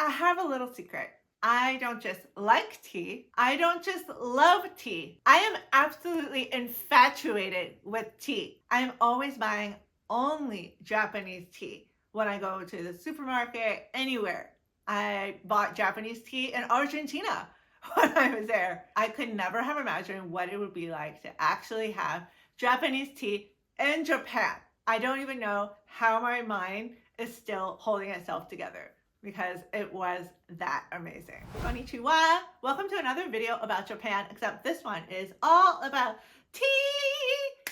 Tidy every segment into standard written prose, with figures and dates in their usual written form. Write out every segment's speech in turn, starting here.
I have a little secret. I don't just like tea. I don't just love tea. I am absolutely infatuated with tea. I am always buying only Japanese tea when I go to the supermarket, anywhere. I bought Japanese tea in Argentina when I was there. I could never have imagined what it would be like to actually have Japanese tea in Japan. I don't even know how my mind is still holding itself together because it was that amazing. Konnichiwa! Welcome to another video about Japan, except this one is all about tea!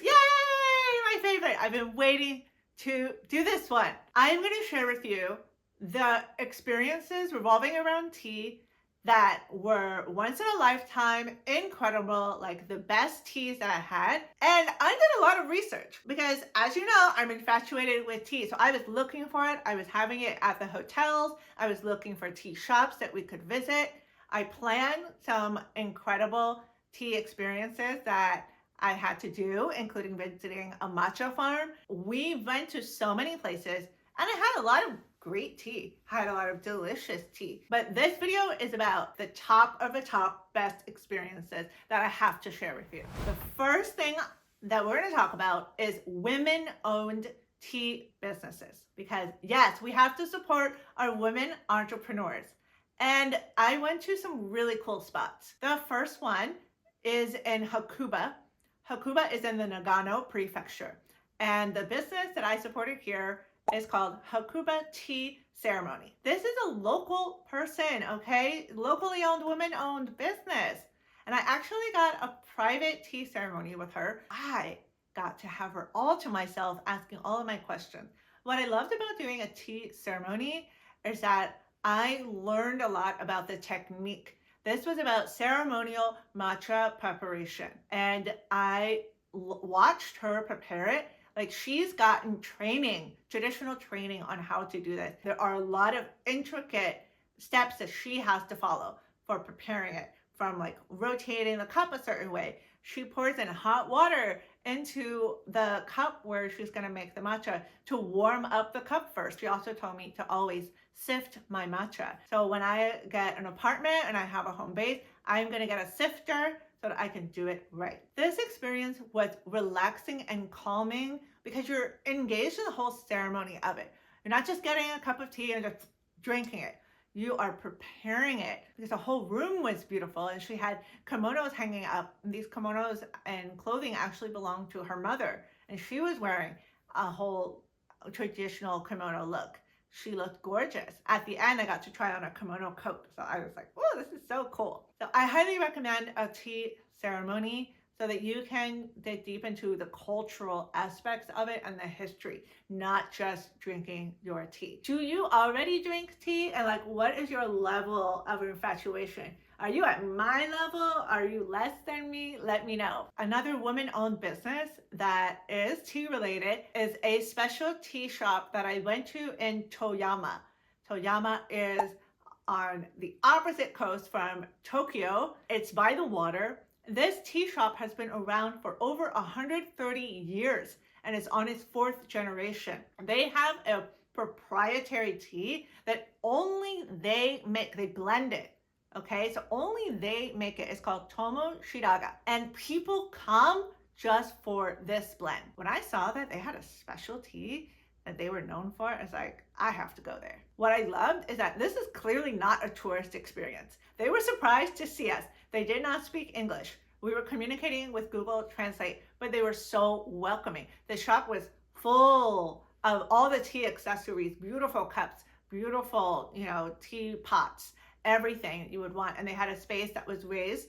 Yay! My favorite! I've been waiting to do this one. I'm going to share with you the experiences revolving around tea that were once in a lifetime, incredible, like the best teas that I had. And I did a lot of research because, as you know, I'm infatuated with tea. So I was looking for it. I was having it at the hotels. I was looking for tea shops that we could visit. I planned some incredible tea experiences that I had to do, including visiting a matcha farm. We went to so many places and I had a lot of great tea. I had a lot of delicious tea. But this video is about the top of the top best experiences that I have to share with you. The first thing that we're going to talk about is women-owned tea businesses. Because yes, we have to support our women entrepreneurs. And I went to some really cool spots. The first one is in Hakuba. Hakuba is in the Nagano prefecture. And the business that I supported here is called Hakuba Tea Ceremony. This is a local person, okay? Locally owned, women-owned business. And I actually got a private tea ceremony with her. I got to have her all to myself, asking all of my questions. What I loved about doing a tea ceremony is that I learned a lot about the technique. This was about ceremonial matcha preparation. And I watched her prepare it. Like, she's gotten training, traditional training on how to do this. There are a lot of intricate steps that she has to follow for preparing it, from like rotating the cup a certain way. She pours in hot water into the cup where she's going to make the matcha to warm up the cup first. She also told me to always sift my matcha. So when I get an apartment and I have a home base, I'm going to get a sifter so that I can do it right. This experience was relaxing and calming because you're engaged in the whole ceremony of it. You're not just getting a cup of tea and just drinking it. You are preparing it because the whole room was beautiful, and she had kimonos hanging up. And these kimonos and clothing actually belonged to her mother, and she was wearing a whole traditional kimono look. She looked gorgeous. At the end, I got to try on a kimono coat. So I was like, oh, this is so cool. So I highly recommend a tea ceremony so that you can dig deep into the cultural aspects of it and the history, not just drinking your tea. Do you already drink tea? And like, what is your level of infatuation? Are you at my level? Are you less than me? Let me know. Another woman-owned business that is tea related is a special tea shop that I went to in Toyama. Toyama is on the opposite coast from Tokyo. It's by the water. This tea shop has been around for over 130 years and is on its fourth generation. They have a proprietary tea that only they make. They blend it. Okay, so only they make it. It's called Tomo Shiraga. And people come just for this blend. When I saw that they had a special tea that they were known for, I was like, I have to go there. What I loved is that this is clearly not a tourist experience. They were surprised to see us. They did not speak English. We were communicating with Google Translate, but they were so welcoming. The shop was full of all the tea accessories, beautiful cups, beautiful, tea pots, everything you would want. And they had a space that was raised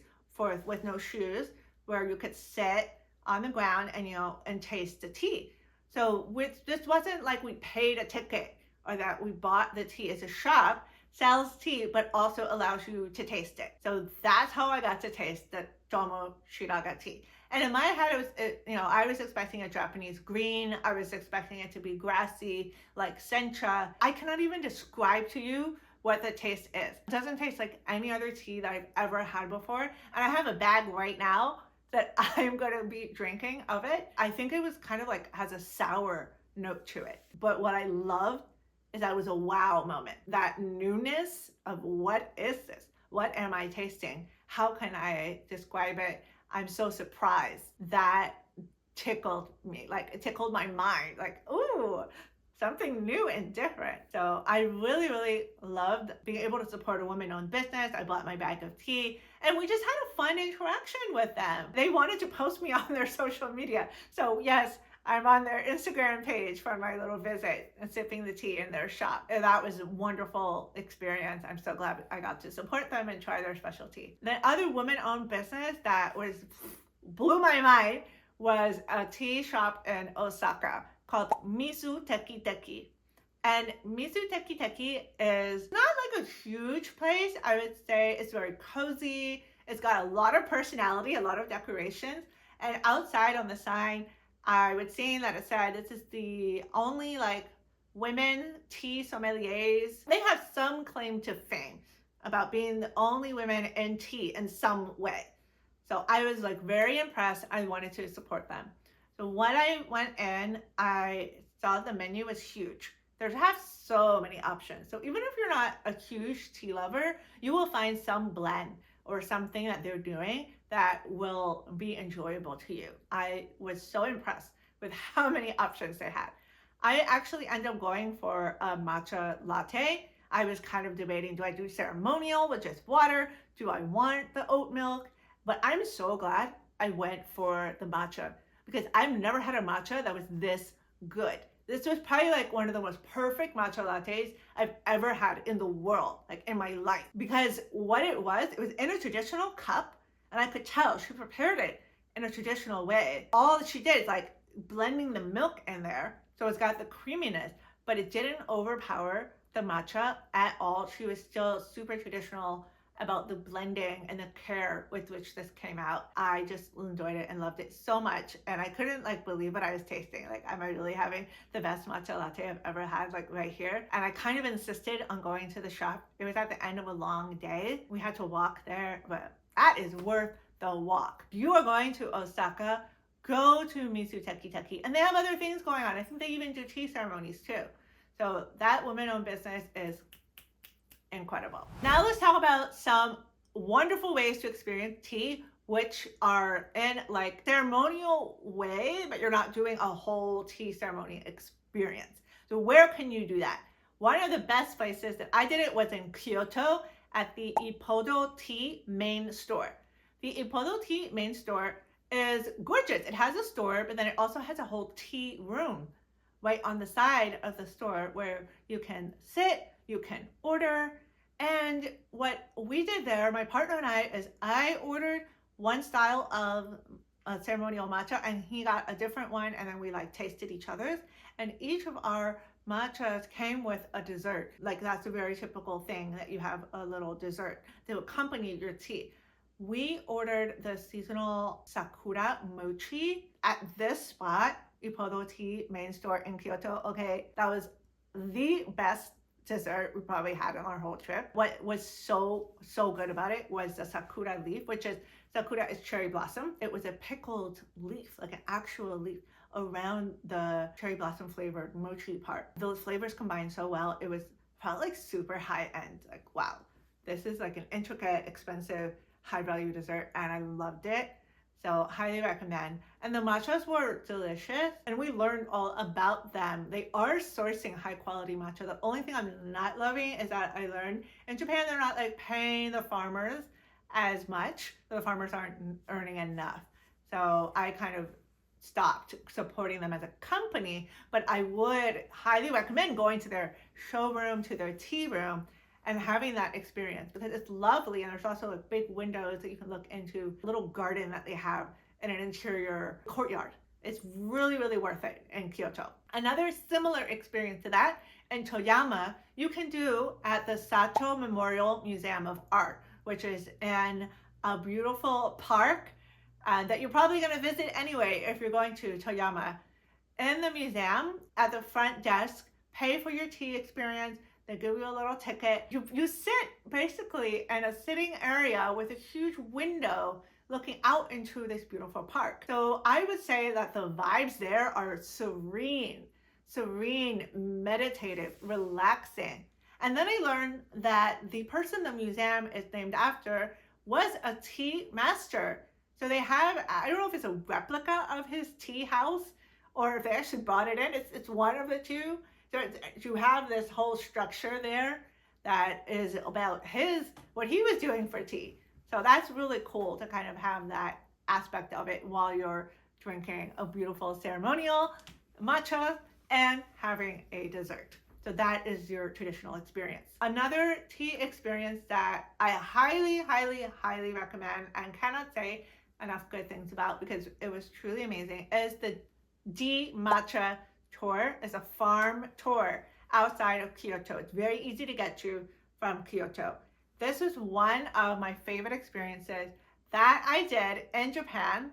with no shoes where you could sit on the ground and taste the tea. So this wasn't like we paid a ticket or that we bought the tea. It's a shop, sells tea, but also allows you to taste it. So that's how I got to taste the Tomo Shiraga tea. And in my head, I was expecting a Japanese green. I was expecting it to be grassy, like sencha. I cannot even describe to you what the taste is. It doesn't taste like any other tea that I've ever had before. And I have a bag right now that I'm going to be drinking of it. I think it was kind of like has a sour note to it. But what I loved is that it was a wow moment. That newness of what is this? What am I tasting? How can I describe it? I'm so surprised. That tickled me. Like it tickled my mind. Like, ooh, something new and different. So I really, really loved being able to support a woman-owned business. I bought my bag of tea and we just had a fun interaction with them. They wanted to post me on their social media. So yes, I'm on their Instagram page for my little visit and sipping the tea in their shop. And that was a wonderful experience. I'm so glad I got to support them and try their specialty. The other woman-owned business that blew my mind was a tea shop in Osaka called Mizu Teki. And Mizu Teki is not like a huge place. I would say it's very cozy. It's got a lot of personality, a lot of decorations. And outside on the sign, I would see that it said this is the only like women tea sommeliers. They have some claim to fame about being the only women in tea in some way. So I was like very impressed. I wanted to support them. So when I went in, I saw the menu was huge. They have so many options. So even if you're not a huge tea lover, you will find some blend or something that they're doing that will be enjoyable to you. I was so impressed with how many options they had. I actually ended up going for a matcha latte. I was kind of debating, do I do ceremonial with just water? Do I want the oat milk? But I'm so glad I went for the matcha because I've never had a matcha that was this good. This was probably like one of the most perfect matcha lattes I've ever had in the world, like in my life. Because what it was in a traditional cup, and I could tell she prepared it in a traditional way. All that she did is like blending the milk in there, so it's got the creaminess, but it didn't overpower the matcha at all. She was still super traditional about the blending and the care with which this came out. I just enjoyed it and loved it so much. And I couldn't like believe what I was tasting. Like, am I really having the best matcha latte I've ever had, like right here? And I kind of insisted on going to the shop. It was at the end of a long day. We had to walk there, but that is worth the walk. If you are going to Osaka, go to Mizu Teki. And they have other things going on. I think they even do tea ceremonies too. So that woman-owned business is incredible. Now let's talk about some wonderful ways to experience tea, which are in like ceremonial way, but you're not doing a whole tea ceremony experience. So where can you do that? One of the best places that I did it was in Kyoto at the Ippodo Tea main store. The Ippodo Tea main store is gorgeous. It has a store, but then it also has a whole tea room right on the side of the store where you can sit, you can order. And what we did there, my partner and I, is I ordered one style of ceremonial matcha and he got a different one, and then we like tasted each other's, and each of our matchas came with a dessert. Like that's a very typical thing, that you have a little dessert to accompany your tea. We ordered the seasonal sakura mochi at this spot, Ippodo Tea main store in Kyoto. Okay, that was the best dessert we probably had on our whole trip. What was so good about it was the sakura leaf, which is, sakura is cherry blossom. It was a pickled leaf, like an actual leaf around the cherry blossom flavored mochi part. Those flavors combined so well. It felt like super high end. Like, wow, this is like an intricate, expensive, high value dessert, and I loved it. So highly recommend. And the matchas were delicious, and we learned all about them. They are sourcing high quality matcha. The only thing I'm not loving is that I learned in Japan they're not like paying the farmers as much. The farmers aren't earning enough. So I kind of stopped supporting them as a company, but I would highly recommend going to their showroom, to their tea room, and having that experience, because it's lovely. And there's also like big windows that you can look into, a little garden that they have in an interior courtyard. It's really, really worth it in Kyoto. Another similar experience to that in Toyama, you can do at the Sato Museum of Art, which is in a beautiful park that you're probably going to visit anyway if you're going to Toyama. In the museum, at the front desk, pay for your tea experience. They give you a little ticket. You sit basically in a sitting area with a huge window looking out into this beautiful park. So I would say that the vibes there are serene. serene, meditative, relaxing. And then I learned that the person the museum is named after was a tea master. So they have, I don't know if it's a replica of his tea house or if they actually brought it in. It's one of the two. So you have this whole structure there that is about what he was doing for tea. So that's really cool to kind of have that aspect of it while you're drinking a beautiful ceremonial matcha and having a dessert. So that is your traditional experience. Another tea experience that I highly, highly, highly recommend and cannot say enough good things about because it was truly amazing is the Matcha tour. It's a farm tour outside of Kyoto. It's very easy to get to from Kyoto. This was one of my favorite experiences that I did in Japan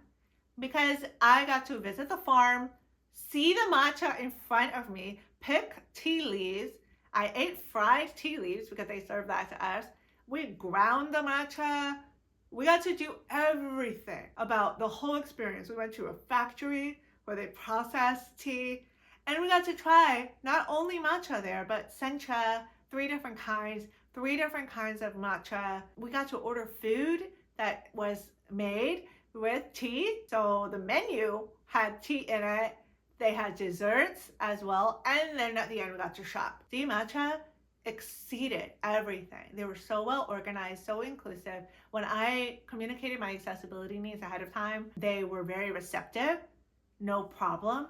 because I got to visit the farm, see the matcha in front of me, pick tea leaves. I ate fried tea leaves because they serve that to us. We ground the matcha. We got to do everything about the whole experience. We went to a factory where they process tea, and we got to try not only matcha there, but sencha, three different kinds of matcha. We got to order food that was made with tea. So the menu had tea in it. They had desserts as well. And then at the end, we got to shop. The matcha exceeded everything. They were so well organized, so inclusive. When I communicated my accessibility needs ahead of time, they were very receptive, no problems.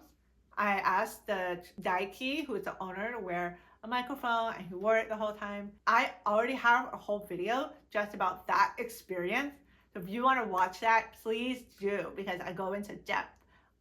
I asked the Teki, who is the owner, to wear a microphone, and he wore it the whole time. I already have a whole video just about that experience. So if you want to watch that, please do, because I go into depth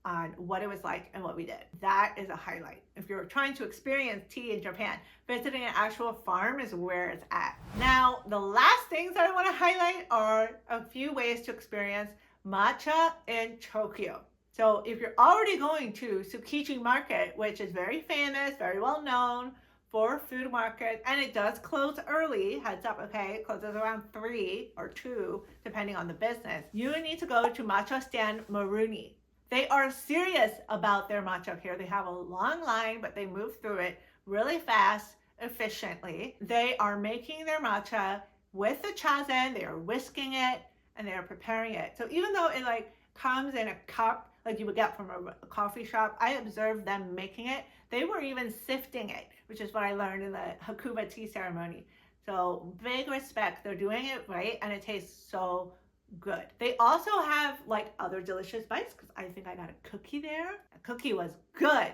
on what it was like and what we did. That is a highlight. If you're trying to experience tea in Japan, visiting an actual farm is where it's at. Now, the last things that I want to highlight are a few ways to experience matcha in Tokyo. So if you're already going to Tsukiji Market, which is very famous, very well known for food market, and it does close early, heads up, okay, it closes around 3 or 2, depending on the business. You need to go to matcha stand Maruni. They are serious about their matcha here. They have a long line, but they move through it really fast, efficiently. They are making their matcha with the chazen, they are whisking it, and they are preparing it. So even though it like comes in a cup, like you would get from a coffee shop, I observed them making it. They were even sifting it, which is what I learned in the Hakuba Tea Ceremony. So big respect, they're doing it right, and it tastes so good. They also have like other delicious bites, because I think I got a cookie there. A cookie was good.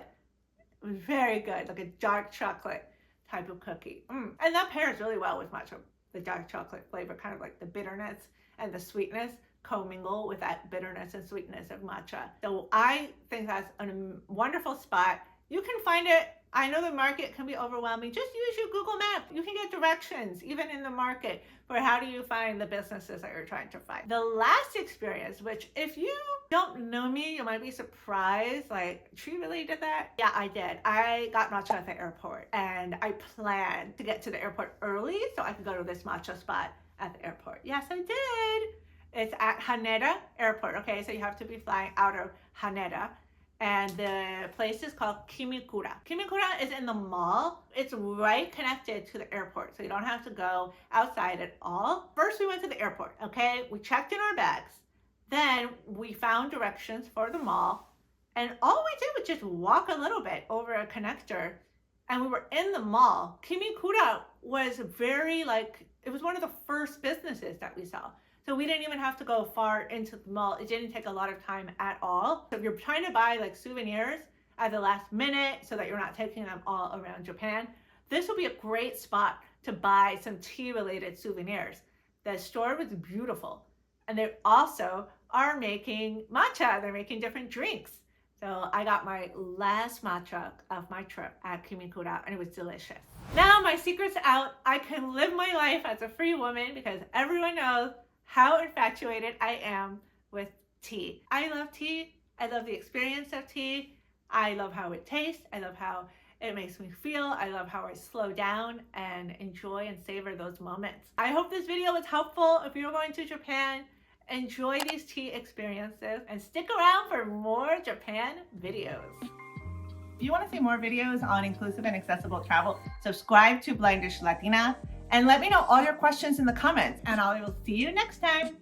It was very good, like a dark chocolate type of cookie. And that pairs really well with matcha. The dark chocolate flavor, kind of like the bitterness and the sweetness commingle with that bitterness and sweetness of matcha. So I think that's a wonderful spot. You can find it. I know the market can be overwhelming. Just use your Google Maps. You can get directions, even in the market, for how do you find the businesses that you're trying to find. The last experience, which if you don't know me, you might be surprised, like, she really did that? Yeah, I did. I got matcha at the airport, and I planned to get to the airport early so I could go to this matcha spot at the airport. Yes, I did. It's at Haneda Airport, okay? So you have to be flying out of Haneda. And the place is called Kimikura. Kimikura is in the mall. It's right connected to the airport, so you don't have to go outside at all. First, we went to the airport, okay? We checked in our bags. Then we found directions for the mall. And all we did was just walk a little bit over a connector, and we were in the mall. Kimikura was very, like, it was one of the first businesses that we saw. So we didn't even have to go far into the mall. It didn't take a lot of time at all. So if you're trying to buy like souvenirs at the last minute so that you're not taking them all around Japan, this will be a great spot to buy some tea related souvenirs. The store was beautiful. And they also are making matcha. They're making different drinks. So I got my last matcha of my trip at Kimikura, and it was delicious. Now my secret's out. I can live my life as a free woman because everyone knows how infatuated I am with tea. I love tea. I love the experience of tea. I love how it tastes. I love how it makes me feel. I love how I slow down and enjoy and savor those moments. I hope this video was helpful. If you're going to Japan, enjoy these tea experiences and stick around for more Japan videos. If you want to see more videos on inclusive and accessible travel, subscribe to BlindishLatina and let me know all your questions in the comments, and I will see you next time.